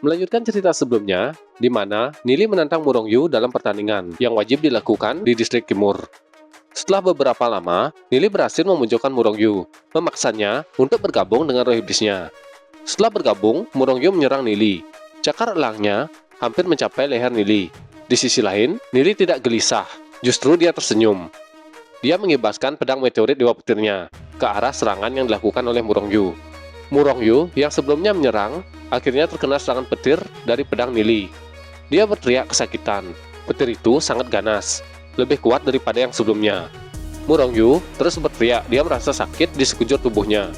Melanjutkan cerita sebelumnya, di mana Nili menantang Murongyu dalam pertandingan yang wajib dilakukan di distrik timur. Setelah beberapa lama, Nili berhasil memunculkan Murongyu, memaksanya untuk bergabung dengan roh iblisnya. Setelah bergabung, Murongyu menyerang Nili. Cakar elangnya hampir mencapai leher Nili. Di sisi lain, Nili tidak gelisah, justru dia tersenyum. Dia mengibaskan pedang meteorit dewa petirnya ke arah serangan yang dilakukan oleh Murongyu. Murongyu yang sebelumnya menyerang, akhirnya terkena serangan petir dari pedang Nili. Dia berteriak kesakitan. Petir itu sangat ganas, lebih kuat daripada yang sebelumnya. Murongyu terus berteriak, dia merasa sakit di sekujur tubuhnya.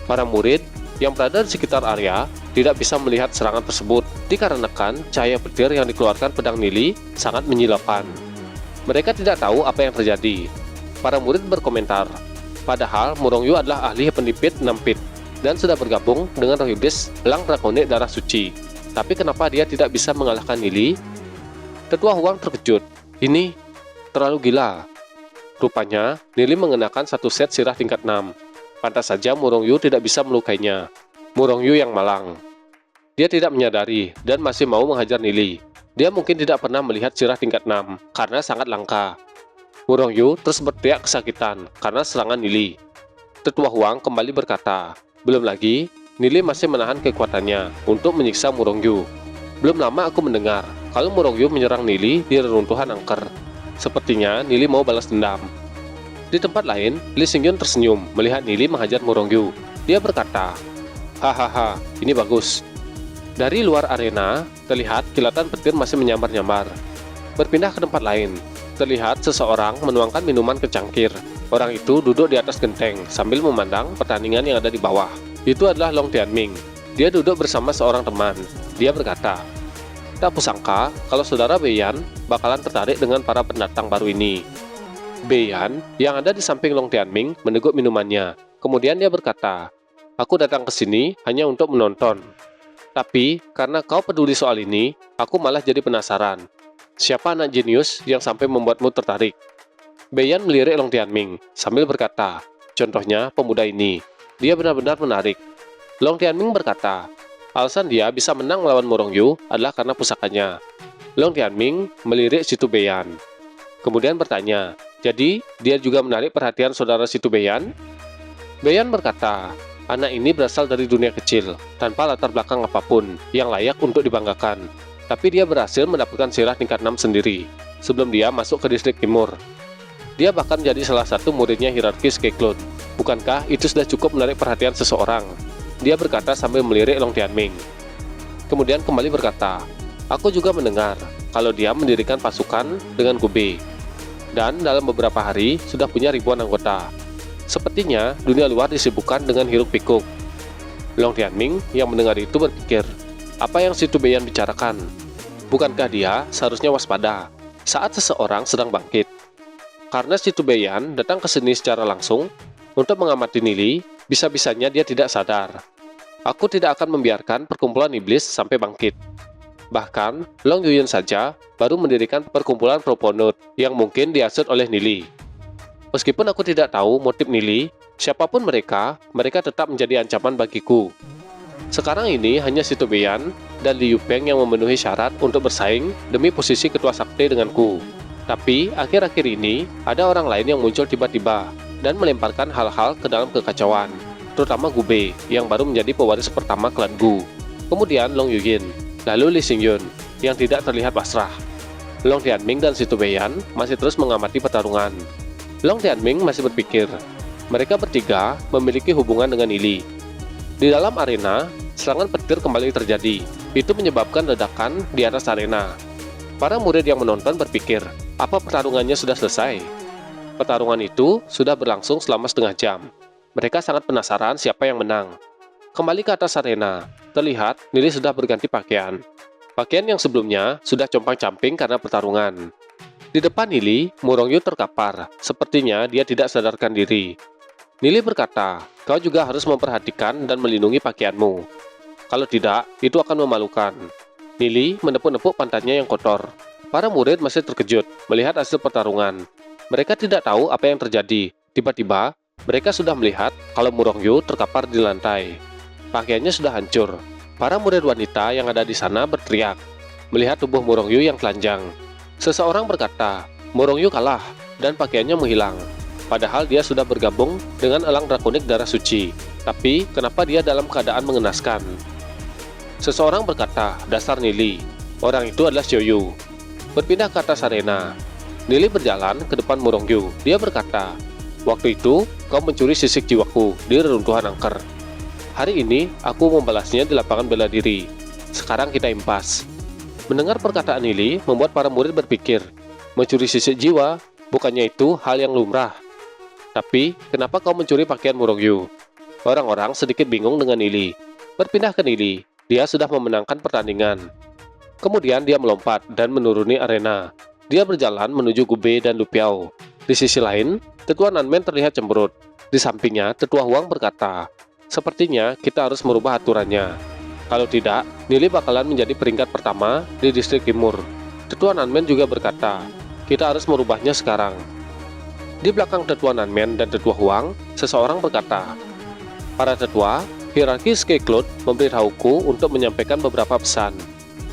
Para murid yang berada di sekitar area tidak bisa melihat serangan tersebut dikarenakan cahaya petir yang dikeluarkan pedang Nili sangat menyilaukan. Mereka tidak tahu apa yang terjadi. Para murid berkomentar, padahal Murongyu adalah ahli penipit Nampit dan sudah bergabung dengan roh iblis Elang Drakonik Darah Suci. Tapi kenapa dia tidak bisa mengalahkan Nili? Tetua Huang terkejut. Ini terlalu gila. Rupanya, Nili mengenakan satu set sirah tingkat 6. Pantas saja Murongyu tidak bisa melukainya. Murongyu yang malang. Dia tidak menyadari dan masih mau menghajar Nili. Dia mungkin tidak pernah melihat sirah tingkat 6 karena sangat langka. Murongyu terus berteriak kesakitan karena serangan Nili. Tetua Huang kembali berkata, belum lagi, Nili masih menahan kekuatannya untuk menyiksa Murongyu. Belum lama aku mendengar kalau Murongyu menyerang Nili di reruntuhan angker. Sepertinya Nili mau balas dendam. Di tempat lain, Lee Xingyun tersenyum melihat Nili menghajar Murongyu. Dia berkata, hahaha, ini bagus. Dari luar arena, terlihat kilatan petir masih menyambar-nyambar. Berpindah ke tempat lain, terlihat seseorang menuangkan minuman ke cangkir. Orang itu duduk di atas genteng sambil memandang pertandingan yang ada di bawah. Itu adalah Long Tianming. Dia duduk bersama seorang teman. Dia berkata, tak kusangka kalau saudara Beiyan bakalan tertarik dengan para pendatang baru ini. Beiyan yang ada di samping Long Tianming meneguk minumannya. Kemudian dia berkata, aku datang ke sini hanya untuk menonton. Tapi karena kau peduli soal ini, aku malah jadi penasaran. Siapa anak jenius yang sampai membuatmu tertarik? Beiyan melirik Long Tianming sambil berkata, contohnya pemuda ini. Dia benar-benar menarik. Long Tianming berkata, alasan dia bisa menang melawan Murongyu adalah karena pusakanya. Long Tianming melirik Situ Beiyan. Kemudian bertanya, jadi dia juga menarik perhatian saudara Situ Beiyan? Beiyan berkata, anak ini berasal dari dunia kecil, tanpa latar belakang apapun yang layak untuk dibanggakan. Tapi dia berhasil mendapatkan sirah tingkat 6 sendiri, sebelum dia masuk ke distrik timur. Dia bahkan jadi salah satu muridnya hierarkis Keklun. Bukankah itu sudah cukup menarik perhatian seseorang? Dia berkata sambil melirik Long Tianming. Kemudian kembali berkata, aku juga mendengar kalau dia mendirikan pasukan dengan Gube. Dan dalam beberapa hari sudah punya ribuan anggota. Sepertinya dunia luar disibukkan dengan hiruk pikuk. Long Tianming yang mendengar itu berpikir, apa yang Situ Beiyan bicarakan? Bukankah dia seharusnya waspada saat seseorang sedang bangkit? Karena Situ Beiyan datang ke sini secara langsung untuk mengamati Nili, bisa-bisanya dia tidak sadar. Aku tidak akan membiarkan perkumpulan iblis sampai bangkit. Bahkan, Long Yuyan saja baru mendirikan perkumpulan Proponut yang mungkin dihasut oleh Nili. Meskipun aku tidak tahu motif Nili, siapapun mereka tetap menjadi ancaman bagiku. Sekarang ini hanya Situ Beiyan dan Liu Peng yang memenuhi syarat untuk bersaing demi posisi ketua sakti denganku. Tapi akhir-akhir ini ada orang lain yang muncul tiba-tiba dan melemparkan hal-hal ke dalam kekacauan, terutama Gube yang baru menjadi pewaris pertama klan Gu. Kemudian Long Yuyin, lalu Lee Xingyun yang tidak terlihat pasrah. Long Tianming dan Situ Beiyan masih terus mengamati pertarungan. Long Tianming masih berpikir, mereka bertiga memiliki hubungan dengan Nili. Di dalam arena, serangan petir kembali terjadi. Itu menyebabkan ledakan di atas arena. Para murid yang menonton berpikir, apa pertarungannya sudah selesai? Pertarungan itu sudah berlangsung selama setengah jam. Mereka sangat penasaran siapa yang menang. Kembali ke atas arena, terlihat Nili sudah berganti pakaian. Pakaian yang sebelumnya sudah compang-camping karena pertarungan. Di depan Nili, Murongyu terkapar. Sepertinya dia tidak sadarkan diri. Nili berkata, kau juga harus memperhatikan dan melindungi pakaianmu. Kalau tidak, itu akan memalukan. Nili menepuk-nepuk pantatnya yang kotor. Para murid masih terkejut melihat hasil pertarungan. Mereka tidak tahu apa yang terjadi. Tiba-tiba, mereka sudah melihat kalau Murongyu terkapar di lantai. Pakaiannya sudah hancur. Para murid wanita yang ada di sana berteriak, melihat tubuh Murongyu yang telanjang. Seseorang berkata, Murongyu kalah, dan pakaiannya menghilang. Padahal dia sudah bergabung dengan elang drakonik darah suci. Tapi, kenapa dia dalam keadaan mengenaskan? Seseorang berkata, dasar Nili. Orang itu adalah Xiaoyu. Berpindah ke atas arena. Nili berjalan ke depan Murongyu. Dia berkata, waktu itu, kau mencuri sisik jiwaku di reruntuhan angker. Hari ini, aku membalasnya di lapangan bela diri. Sekarang kita impas. Mendengar perkataan Nili membuat para murid berpikir, mencuri sisik jiwa, bukannya itu hal yang lumrah. Tapi, kenapa kau mencuri pakaian Murongyu? Orang-orang sedikit bingung dengan Nili. Berpindah ke Nili, dia sudah memenangkan pertandingan. Kemudian dia melompat dan menuruni arena. Dia berjalan menuju Gube dan Lu Piao. Di sisi lain, Tetua Nanmen terlihat cemberut. Di sampingnya, Tetua Huang berkata, sepertinya kita harus merubah aturannya. Kalau tidak, Nili bakalan menjadi peringkat pertama di distrik timur. Tetua Nanmen juga berkata, kita harus merubahnya sekarang. Di belakang Tetua Nanmen dan Tetua Huang, seseorang berkata, para tetua, hierarki Sky Cloud memberitahuku untuk menyampaikan beberapa pesan.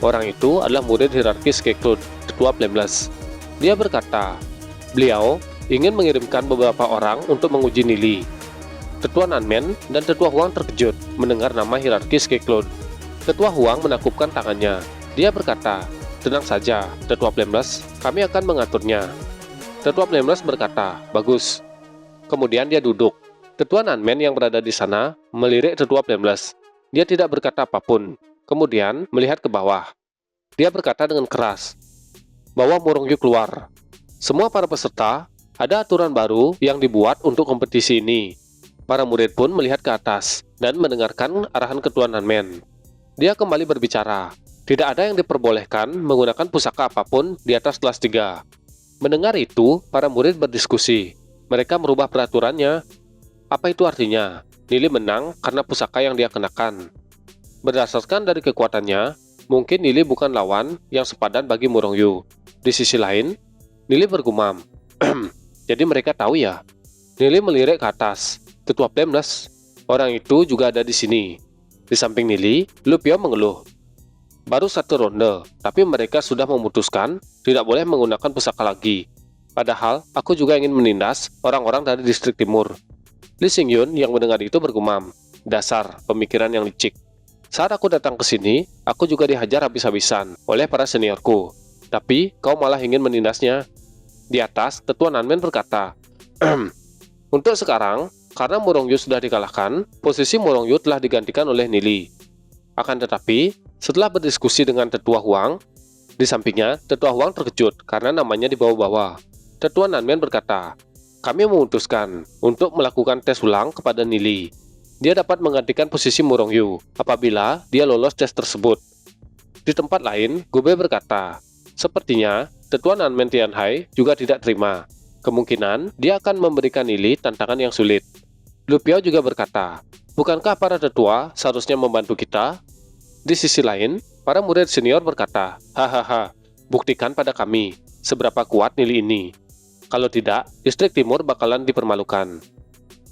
Orang itu adalah murid hierarki Sky Cloud, Tetua Flameless. Dia berkata, beliau ingin mengirimkan beberapa orang untuk menguji Nili. Tetua Nanmen dan Tetua Huang terkejut mendengar nama hierarki Sky Cloud. Tetua Huang menakupkan tangannya. Dia berkata, tenang saja, Tetua Flameless, kami akan mengaturnya. Tetua Flameless berkata, bagus. Kemudian dia duduk. Tetua Nanmen yang berada di sana melirik Tetua Flameless. Dia tidak berkata apapun. Kemudian melihat ke bawah. Dia berkata dengan keras, bawa Murongyu keluar. Semua para peserta, ada aturan baru yang dibuat untuk kompetisi ini. Para murid pun melihat ke atas dan mendengarkan arahan Ketua Nanmen. Dia kembali berbicara. Tidak ada yang diperbolehkan menggunakan pusaka apapun di atas kelas 3. Mendengar itu, para murid berdiskusi. Mereka merubah peraturannya. Apa itu artinya? Nili menang karena pusaka yang dia kenakan. Berdasarkan dari kekuatannya, mungkin Nili bukan lawan yang sepadan bagi Murongyu. Di sisi lain, Nili bergumam. Jadi mereka tahu ya? Nili melirik ke atas. Tetua Flameless, orang itu juga ada di sini. Di samping Nili, Lu Piao mengeluh. Baru satu ronde, tapi mereka sudah memutuskan tidak boleh menggunakan pusaka lagi. Padahal, aku juga ingin menindas orang-orang dari distrik timur. Li Xingyun yang mendengar itu bergumam, dasar pemikiran yang licik. Saat aku datang ke sini, aku juga dihajar habis-habisan oleh para seniorku. Tapi, kau malah ingin menindasnya. Di atas, Tetua Nanmen berkata, untuk sekarang, karena Murongyu sudah dikalahkan, posisi Murongyu telah digantikan oleh Nili. Akan tetapi, setelah berdiskusi dengan Tetua Huang, di sampingnya, Tetua Huang terkejut karena namanya dibawa-bawa. Tetua Nanmen berkata, kami memutuskan untuk melakukan tes ulang kepada Nili. Dia dapat menggantikan posisi Murongyu apabila dia lolos tes tersebut. Di tempat lain, Gube berkata, sepertinya Tetua Nanmen Tianhai juga tidak terima. Kemungkinan dia akan memberikan Nili tantangan yang sulit. Lu Piao juga berkata, bukankah para tetua seharusnya membantu kita? Di sisi lain, para murid senior berkata, hahaha, buktikan pada kami seberapa kuat Nili ini. Kalau tidak, distrik timur bakalan dipermalukan.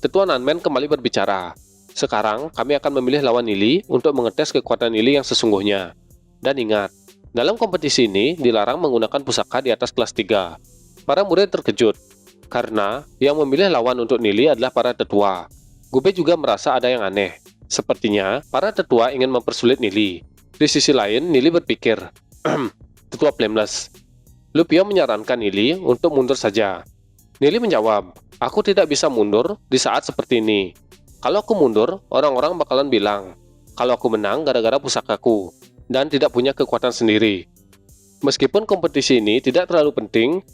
Tetua Nanmen kembali berbicara, sekarang kami akan memilih lawan Nili untuk mengetes kekuatan Nili yang sesungguhnya. Dan ingat, dalam kompetisi ini dilarang menggunakan pusaka di atas kelas 3. Para murid terkejut, karena yang memilih lawan untuk Nili adalah para tetua. Gube juga merasa ada yang aneh. Sepertinya, para tetua ingin mempersulit Nili. Di sisi lain, Nili berpikir, Tetua Flameless. Lu Piao menyarankan Nili untuk mundur saja. Nili menjawab, aku tidak bisa mundur di saat seperti ini. Kalau aku mundur, orang-orang bakalan bilang, kalau aku menang gara-gara pusakaku, dan tidak punya kekuatan sendiri. Meskipun kompetisi ini tidak terlalu penting,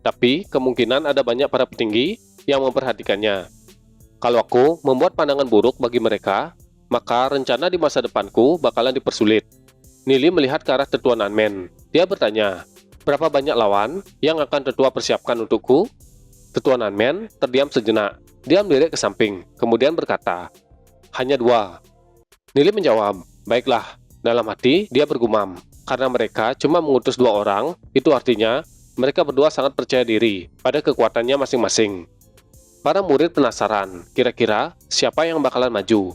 tapi kemungkinan ada banyak para petinggi yang memperhatikannya. Kalau aku membuat pandangan buruk bagi mereka, maka rencana di masa depanku bakalan dipersulit. Nili melihat ke arah Tetua Nanmen. Dia bertanya, berapa banyak lawan yang akan Tetua persiapkan untukku? Tetua Nanmen terdiam sejenak. Dia melirik ke samping, kemudian berkata, hanya 2. Nili menjawab, baiklah. Dalam hati, dia bergumam, karena mereka cuma mengutus 2 orang, itu artinya mereka berdua sangat percaya diri pada kekuatannya masing-masing. Para murid penasaran, kira-kira siapa yang bakalan maju.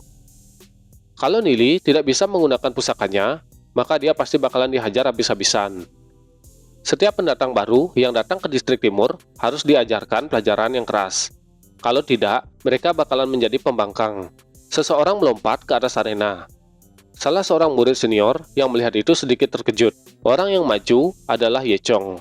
Kalau Nili tidak bisa menggunakan pusakanya, maka dia pasti bakalan dihajar habis-habisan. Setiap pendatang baru yang datang ke distrik timur harus diajarkan pelajaran yang keras. Kalau tidak, mereka bakalan menjadi pembangkang. Seseorang melompat ke atas arena. Salah seorang murid senior yang melihat itu sedikit terkejut. Orang yang maju adalah Ye Chong.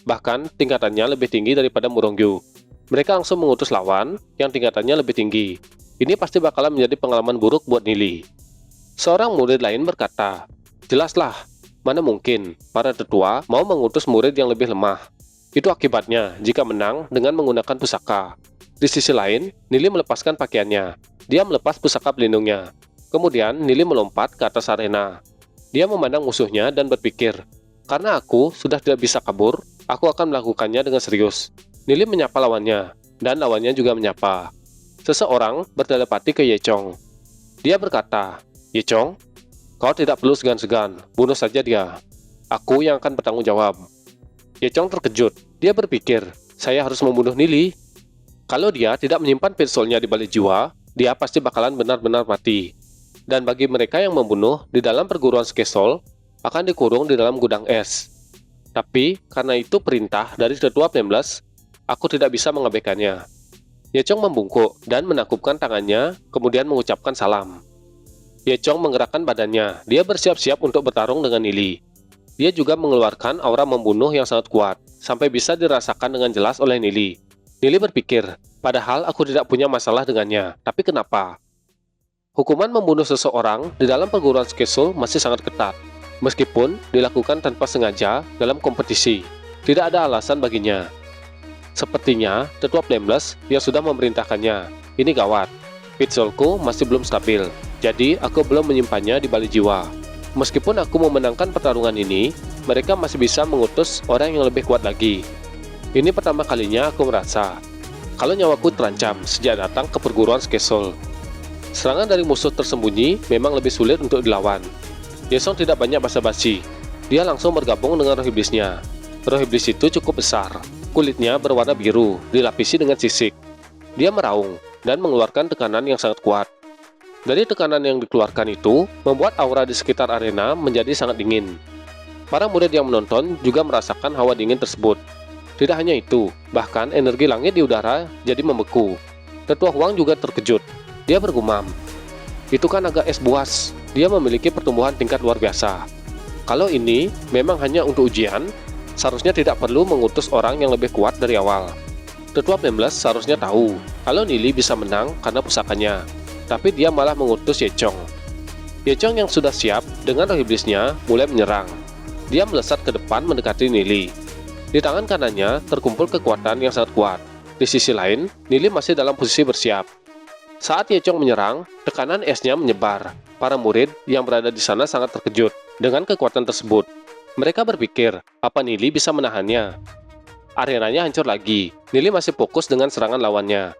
Bahkan tingkatannya lebih tinggi daripada Murongyu. Mereka langsung mengutus lawan yang tingkatannya lebih tinggi. Ini pasti bakalan menjadi pengalaman buruk buat Nili. Seorang murid lain berkata, "Jelaslah, mana mungkin para tetua mau mengutus murid yang lebih lemah. Itu akibatnya jika menang dengan menggunakan pusaka." Di sisi lain, Nili melepaskan pakaiannya. Dia melepas pusaka pelindungnya. Kemudian Nili melompat ke atas arena. Dia memandang musuhnya dan berpikir, "Karena aku sudah tidak bisa kabur, aku akan melakukannya dengan serius." Nili menyapa lawannya, dan lawannya juga menyapa. Seseorang bertelepati ke Ye Chong. Dia berkata, "Ye Chong, kau tidak perlu segan-segan, bunuh saja dia. Aku yang akan bertanggung jawab." Ye Chong terkejut. Dia berpikir, saya harus membunuh Nili. Kalau dia tidak menyimpan pistolnya di balik jiwa, dia pasti bakalan benar-benar mati. Dan bagi mereka yang membunuh di dalam perguruan Skesol, akan dikurung di dalam gudang es. Tapi, karena itu perintah dari tetua Plembles, aku tidak bisa mengabaikannya. Ye Chong membungkuk dan menakupkan tangannya, kemudian mengucapkan salam. Ye Chong menggerakkan badannya, dia bersiap-siap untuk bertarung dengan Nili. Dia juga mengeluarkan aura membunuh yang sangat kuat, sampai bisa dirasakan dengan jelas oleh Nili. Nili berpikir, padahal aku tidak punya masalah dengannya, tapi kenapa? Hukuman membunuh seseorang di dalam perguruan Skesol masih sangat ketat, meskipun dilakukan tanpa sengaja dalam kompetisi. Tidak ada alasan baginya. Sepertinya, tetua Plembles yang sudah memerintahkannya. Ini gawat. Pistolku masih belum stabil, jadi aku belum menyimpannya di balik jiwa. Meskipun aku memenangkan pertarungan ini, mereka masih bisa mengutus orang yang lebih kuat lagi. Ini pertama kalinya aku merasa kalau nyawaku terancam sejak datang ke perguruan Skesol. Serangan dari musuh tersembunyi memang lebih sulit untuk dilawan. Ye Chong tidak banyak basa-basi. Dia langsung bergabung dengan roh iblisnya. Roh iblis itu cukup besar. Kulitnya berwarna biru, dilapisi dengan sisik. Dia meraung dan mengeluarkan tekanan yang sangat kuat. Dari tekanan yang dikeluarkan itu, membuat aura di sekitar arena menjadi sangat dingin. Para murid yang menonton juga merasakan hawa dingin tersebut. Tidak hanya itu, bahkan energi langit di udara jadi membeku. Tetua Huang juga terkejut. Dia bergumam, "Itu kan naga es buas. Dia memiliki pertumbuhan tingkat luar biasa. Kalau ini memang hanya untuk ujian, seharusnya tidak perlu mengutus orang yang lebih kuat dari awal." Tetua Plembles seharusnya tahu kalau Nili bisa menang karena pusakanya, tapi dia malah mengutus Ye Chong. Ye Chong yang sudah siap dengan roh iblisnya mulai menyerang. Dia melesat ke depan mendekati Nili. Di tangan kanannya terkumpul kekuatan yang sangat kuat. Di sisi lain, Nili masih dalam posisi bersiap. Saat Ye Chong menyerang, tekanan esnya menyebar. Para murid yang berada di sana sangat terkejut dengan kekuatan tersebut. Mereka berpikir, apa Nili bisa menahannya? Arenanya hancur lagi. Nili masih fokus dengan serangan lawannya.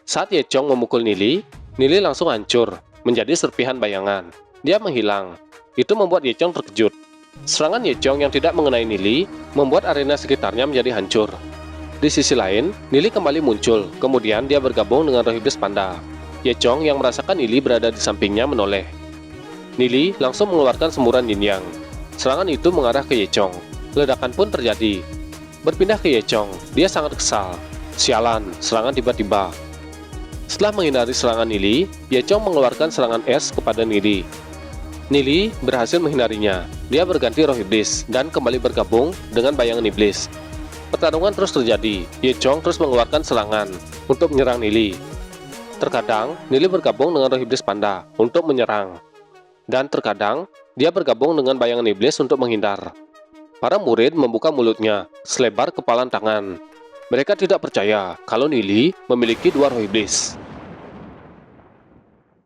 Saat Ye Chong memukul Nili, Nili langsung hancur, menjadi serpihan bayangan. Dia menghilang. Itu membuat Ye Chong terkejut. Serangan Ye Chong yang tidak mengenai Nili membuat arena sekitarnya menjadi hancur. Di sisi lain, Nili kembali muncul, kemudian dia bergabung dengan roh iblis panda. Ye Chong yang merasakan Nili berada di sampingnya menoleh. Nili langsung mengeluarkan semburan yin yang. Serangan itu mengarah ke Ye Chong. Ledakan pun terjadi. Berpindah ke Ye Chong, dia sangat kesal. Sialan, serangan tiba-tiba. Setelah menghindari serangan Nili, Ye Chong mengeluarkan serangan es kepada Nili. Nili berhasil menghindarinya. Dia berganti roh iblis dan kembali bergabung dengan bayangan iblis. Pertarungan terus terjadi. Ye Chong terus mengeluarkan serangan untuk menyerang Nili. Terkadang, Nili bergabung dengan roh iblis panda untuk menyerang. Dan terkadang, dia bergabung dengan bayangan iblis untuk menghindar. Para murid membuka mulutnya selebar kepalan tangan. Mereka tidak percaya kalau Nili memiliki dua roh iblis.